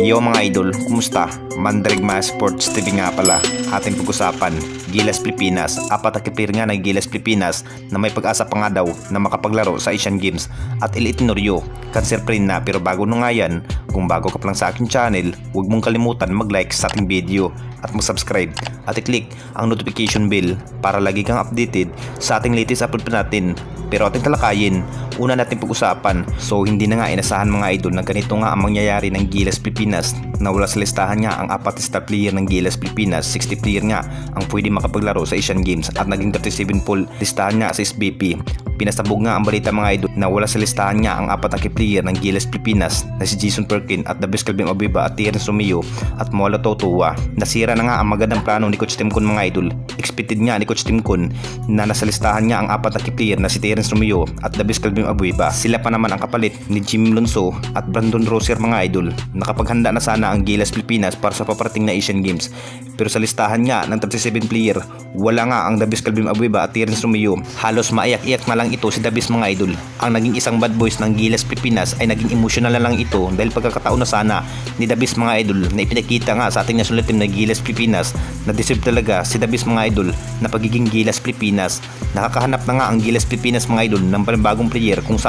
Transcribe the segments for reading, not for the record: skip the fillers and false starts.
Yo mga idol, kumusta? Mandirigma Sports TV nga pala. Ating pag-usapan, Gilas Pilipinas. Apat na kipir nga ng Gilas Pilipinas na may pag-asa pa nga daw na makapaglaro sa Asian Games at Ilitinorio. Cancer free na, pero bago na nga yan, kung bago ka pa lang sa aking channel, huwag mong kalimutan mag-like sa ating video at mag-subscribe at i-click ang notification bell para lagi kang updated sa ating latest upload pa natin. Pero ating talakayin, una natin pag-usapan. So hindi na nga inasahan mga idol na ganito nga ang mangyayari ng Gilas Pilipinas na wala sa listahan nga ang apat star player ng Gilas Pilipinas. 60 player nga ang pwede makapaglaro sa Asian Games at naging 37 pool listahan nga sa SBP. Pinasabog nga ang balita mga idol na wala sa listahan nga ang apat na player ng Gilas Pilipinas na si Jason Perkin at Dabis Calvin Obiba at Terence Romeo at Mola Totua. Nasira na nga ang magandang plano ni Coach Tim Kun mga idol. Expected nga ni Coach Tim Kun na nasa listahan nga ang apat na player na si Terence Romeo at Dabis Calvin Obiba. Sila pa naman ang kapalit ni Jimmy Lonso at Brandon Rosier mga idol. Nakapaghanda na sana ang Gilas Pilipinas para sa paparating na Asian Games. Pero sa listahan nga ng 37 player, wala nga ang Dabis Calvin Obiba at Terence Romeo. Halos maiyak-iyak na lang ito si Dabis mga idol. Ang naging isang bad boys ng Gilas Pilipinas ay naging emotional na lang ito dahil pagkakataon na sana ni Dabis mga idol na ipinakita nga sa ating national team na Gilas Pilipinas na deserve talaga si Dabis mga idol na pagiging Gilas Pilipinas. Nakakahanap na nga ang Gilas Pilipinas mga idol ng panibagong player kung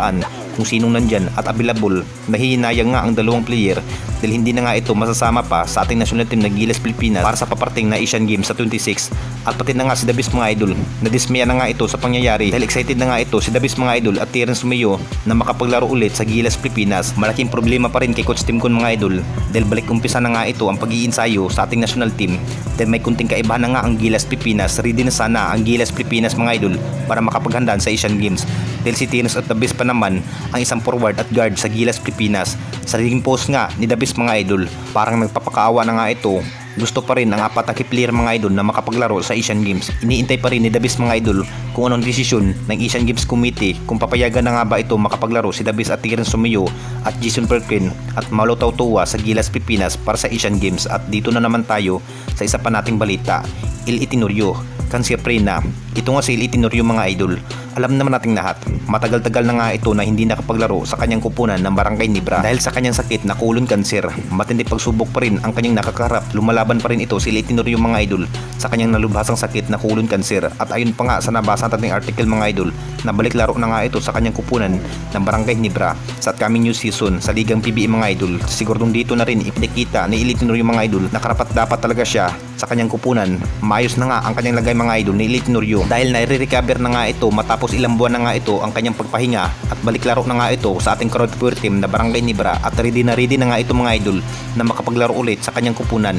sinong nandyan at available. Nahihinayang nga ang dalawang player dahil hindi na nga ito masasama pa sa ating national team na Gilas Pilipinas para sa paparating na Asian Games sa 26. At pati na nga si Dabis mga idol, nadismaya na nga ito sa pangyayari dahil excited na nga ito si Dabis mga idol at Terence Romeo na makapaglaro ulit sa Gilas Pilipinas. Malaking problema pa rin kay Coach Tim Kun mga idol dahil balik umpisa na nga ito ang pag-iinsayo sa ating national team dahil may kunting kaibahan na nga ang Gilas Pilipinas. Ready na sana ang Gilas Pilipinas mga idol para makapaghandaan sa Asian Games dahil si Terence at Dabis pa naman ang isang forward at guard sa Gilas Pilipinas. Sa leading post nga ni Dabis mga idol, parang nagpapakaawa na nga ito. Gusto pa rin ang apat na player mga idol na makapaglaro sa Asian Games. Iniintay pa rin ni Dabis mga idol kung anong desisyon ng Asian Games Committee kung papayagan na nga ba ito makapaglaro si Dabis at Terence Romeo at Jason Perkin at Malo Tautua sa Gilas Pilipinas para sa Asian Games. At dito na naman tayo sa isa pa nating balita, Ilitinorio. Cancer free na. Ito nga si Ilitinorio mga idol. Alam naman nating lahat, matagal-tagal na nga ito na hindi nakapaglaro sa kanyang kupunan ng Barangay Nibra dahil sa kanyang sakit na colon cancer. Matindi pagsubok pa rin ang kanyang nakakaharap. Lumalaban pa rin ito si Ilitinorio mga idol sa kanyang nalubhasang sakit na colon cancer. At ayon pa nga sa nabasa nating article mga idol, na balik laro na nga ito sa kanyang kupunan ng Barangay Nibra sa upcoming new season sa Ligang PBA mga idol. Siguradong dito na rin ipinakita ni Ilitinorio mga idol na karapat dapat talaga siya sa kanyang kupunan. Maayos na nga ang kanyang lagay mga idol ni Ilitinorio dahil nare-recover na nga ito matapos ilang buwan na nga ito ang kanyang pagpahinga at balik laro na nga ito sa ating crowd power team na Barangay Nibra at ready na nga ito mga idol na makapaglaro ulit sa kanyang kupunan.